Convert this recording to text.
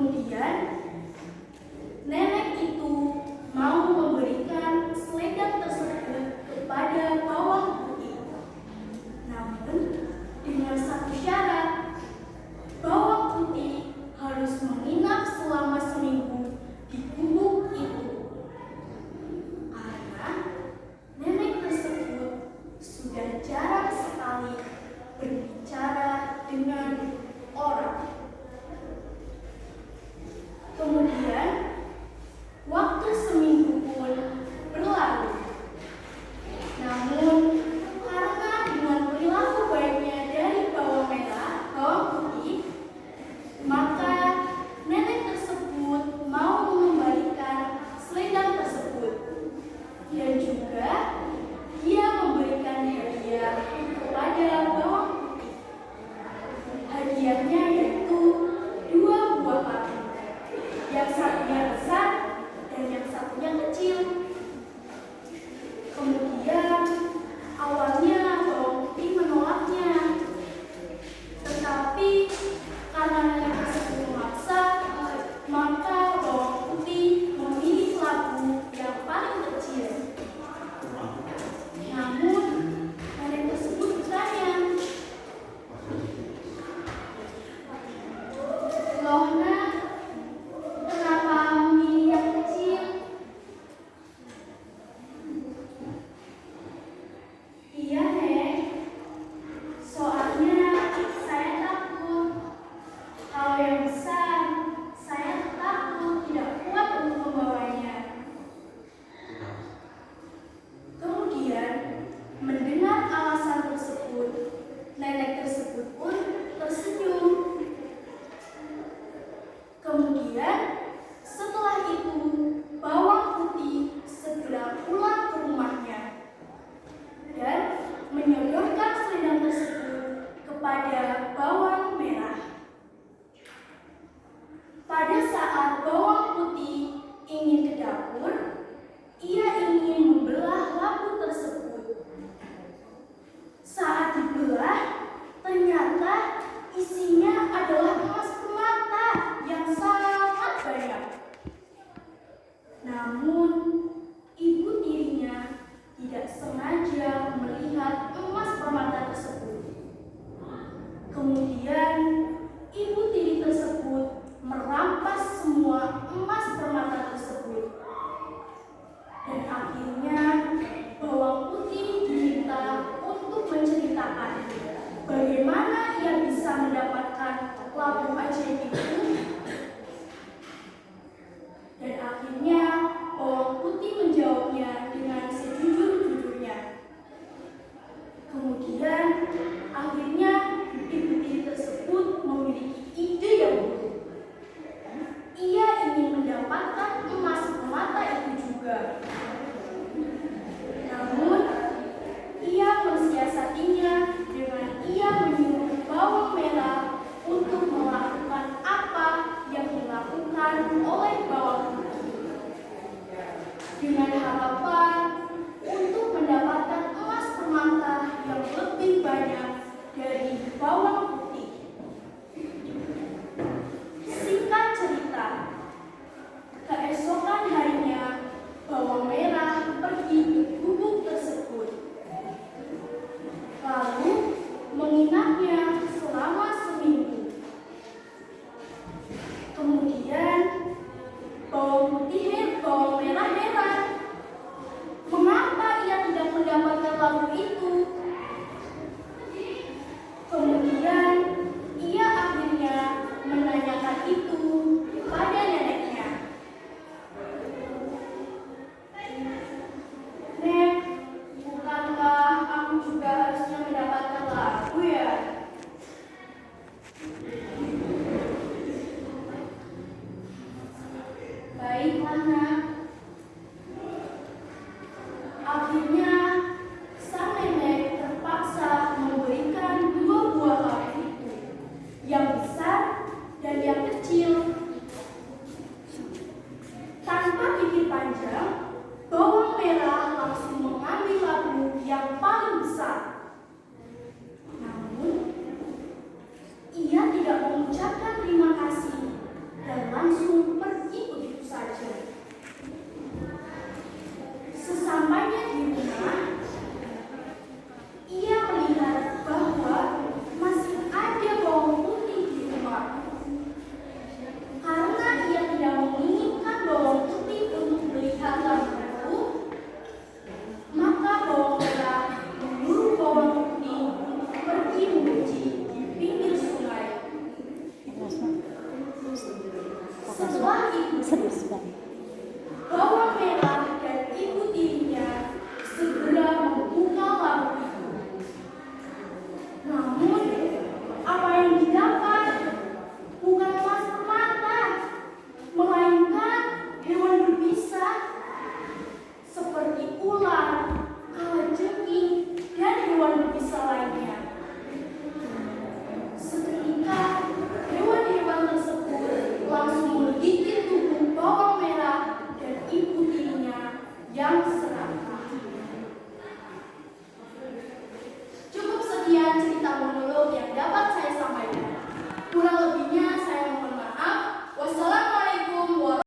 Kemudian nenek itu mau memberikan selendang tersebut kepada bawang putih. Namun dengan satu syarat, bawang putih harus menginap selama seminggu di gubuk itu. Karena nenek tersebut sudah jarang sekali berbicara dengan orang. Kemudian waktu seminggu pun berlalu. Namun karena dengan perilaku baiknya dari bawang merah, bawang putih, maka nenek tersebut mau mengembalikan selendang tersebut. Dan juga dia memberikan hadiah kepada bawang putih. Hadiahnya yaitu 2 buah batu. Yang satunya besar dan yang satunya kecil. Kemudian awalnya bawang putih menolaknya, tetapi karena nenek tersebut memaksa, maka bawang putih memilih labu yang paling kecil. Namun nenek tersebut bertanya, "Loh nak, kenapa memilih yang kecil?" "Iya nek, soalnya saya takut. Kalau yang besar, saya takut tidak kuat untuk membawanya." Kemudian mendengar alasan tersebut, nenek tersebut pun tersenyum. Kemudian setelah itu bawang putih segera pulang ke rumahnya dan menyodorkan selendang tersebut kepada bawang merah. Pada saat bawang putih ingin ke dapur, ia ingin membelah labu tersebut. Saat dibelah, ternyata isinya adalah emas permata yang sangat banyak. Namun ibu tirinya tidak sengaja melihat emas permata tersebut. Kemudian ibu tiri tersebut merampas semua emas permata tersebut. Dan akhirnya bawang putih diminta untuk menceritakan bagaimana ia bisa mendapatkan labu ajaib itu. Dan akhirnya bawang putih menjawabnya dengan sejujur-jujurnya. Kemudian akhirnya ibu tiri tersebut memiliki ide yang buruk. Ia ingin mendapatkan emas permata itu juga. Namun ia mensiasatinya dengan ia menyuruh bawang merah untuk melakukan apa yang dilakukan oleh bawang putih, dengan harapan untuk mendapatkan emas permata yang lebih banyak dari bawang putih. Singkat cerita, keesokan harinya bawang merah pergi ke gubuk tersebut, lalu menginapnya selama seminggu. Kemudian bawang merah heran, mengapa ia tidak mendapatkan labu itu. Kemudian ia akhirnya menanyakan itu kepada neneknya. "Nek, bukankah aku juga harusnya mendapatkan labu ya?" "Baiklah nak." Akhirnya sang nenek terpaksa memberikan 2 buah labu itu, yang besar dan yang kecil. Tanpa pikir panjang, bawang merah langsung mengambil labu yang paling besar. Namun ia tidak mengucapkan terima kasih dan langsung Setelah itu, bawang merah dan ibu tirinya segera membuka warung itu. Namun, apa yang didapat bukan emas permata, melainkan hewan berbisa seperti ular, kalajengking, dan hewan berbisa lainnya. Seketika, hewan-hewan tersebut langsung menggigit tubuh bawang merah dan ibu tirinya yang seram.